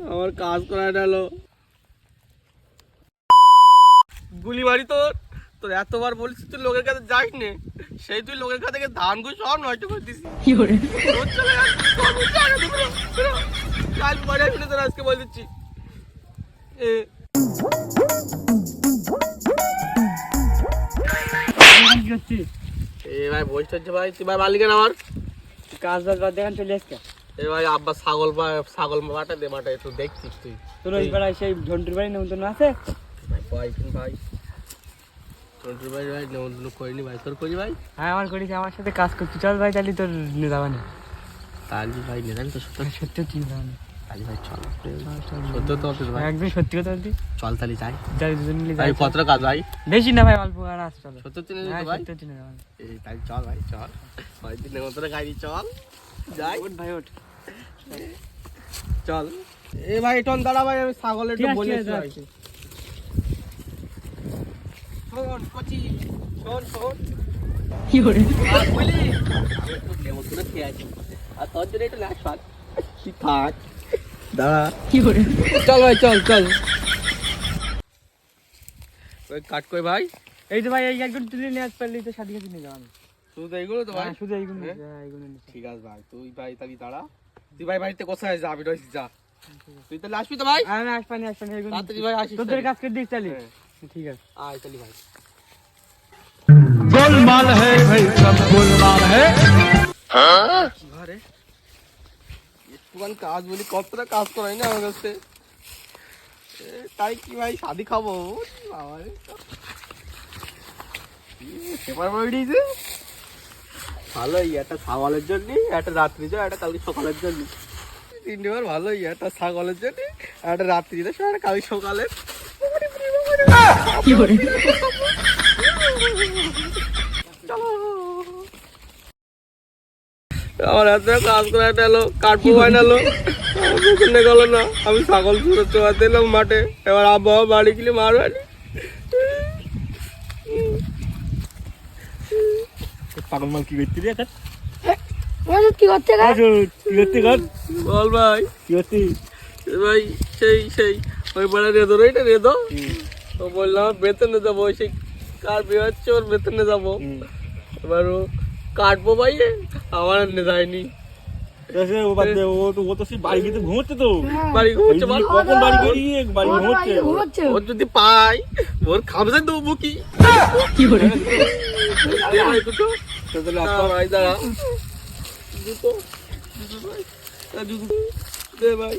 আমার কাজ করা গেল গুলি মারি তোর তোর এতবার বলছিস তুই লোকের কাছে যাস নে সেই তুই লোকের কাছে ধান গুলো সব নষ্ট করে দিস কাল বাড়ি শুনে তোর আজকে বলে দিচ্ছি ভাই বসতে হচ্ছে ভাই তুই ভাই মালিকেন আমার কাজ বাজ বাদ দেখান চলে আসছে এ ভাই আব্বা ছাগল মাটা দে মাটা একটু দেখছিস তুই তোর ওই পাড়ায় সেই ঝন্টুর বাড়ি নেমন্তন্ন আছে ভাই কয়েকদিন ভাই ঝন্টুর ভাই ভাই নেমন্তন্ন করিনি ভাই তোর করি ভাই হ্যাঁ আমার করিস আমার সাথে কাজ করছি চল ভাই তাহলে তোর নিয়ে যাবা না তাহলে ভাই নিয়ে যাবি তো সত্যি সত্যি তুই যাবা না তাহলে ভাই চল সত্যি তো অফিস ভাই একদম সত্যি কথা বলছি চল তাহলে যাই যাই দুজন মিলে ভাই যাই কতটা কাজ ভাই বেশি না ভাই অল্প আর আস চলো সত্যি তুই হ্যাঁ ভাই সত্যি না যাবা এই তাহলে চল ভাই চল কয়েকদিন নেমন্তন্ন গাড়ি চল যাই ওঠ ভাই ওঠ চল এ ভাই টন দাঁড়া ভাই আমি ছাগলের একটু বলে ভাই শোন কচি শোন কি করে আর বলি একটু নেমন্তন্ন খেয়ে আসি আর তোর জন্য একটু লাশ পাক তুই থাক দাঁড়া কি করে চল ভাই চল ওই কাট কই ভাই এই তো ভাই এই একজন তুলে নিয়ে আস পারলি তো সাথে সাথে নিয়ে যাওয়া শুধু এইগুলো তো ভাই শুধু এইগুলো এইগুলো ঠিক আছে ভাই তুই ভাই তাহলে দাঁড়া তুই ভাই বাড়িতে কোথায় যা আমি রয়েছি যা তুই তাহলে আসবি তো ভাই আমি আসপানি এইগুলো তাড়াতাড়ি ভাই আসিস তোদের কাজ করে দিস তাহলে ঠিক আছে আয় তাহলে ভাই गोलमाल है भाई सब गोलमाल है আরে একটুখানি কাজ বলি কতটা কাজ করাই না আমার কাছে তাই কি ভাই শাদি খাবো বাবারে পেপার পড়িয়েছে ভালোই একটা ছাগলের জন্য একটা রাত্রি যাও একটা কালকে সকালের জন্য তিনটে বার ভালোই একটা ছাগলের জন্য একটা রাত্রি যাও একটা কালকে সকালের কি করে আমার এত কাজ করে এলো কাটবো বানালো আমার গেল না আমি ছাগল পুরো চোয়াতে এলাম মাঠে এবার আবহাওয়া বাড়ি গেলে মারবানি পাগল মাল কি করতে রে কি করতে কি করতে কর বল ভাই কি করতে ভাই সেই ওই পাড়া রেদো এটা রেদো তো বললাম বেতনে যাবো সেই কার বিয়ে হচ্ছে ওর বেতনে যাবো এবার ও কাটবো ভাই আমার আনতে যায়নি ও তো সেই বাড়ি গিয়ে ঘুমোচ্ছে তো বাড়ি ঘুমোচ্ছে বল কখন বাড়ি গিয়ে বাড়ি ঘুমোচ্ছে ওর যদি পাই ওর খামসে দেবো বুকি কি করে ভাই দাঁড়া জুতো দে ভাই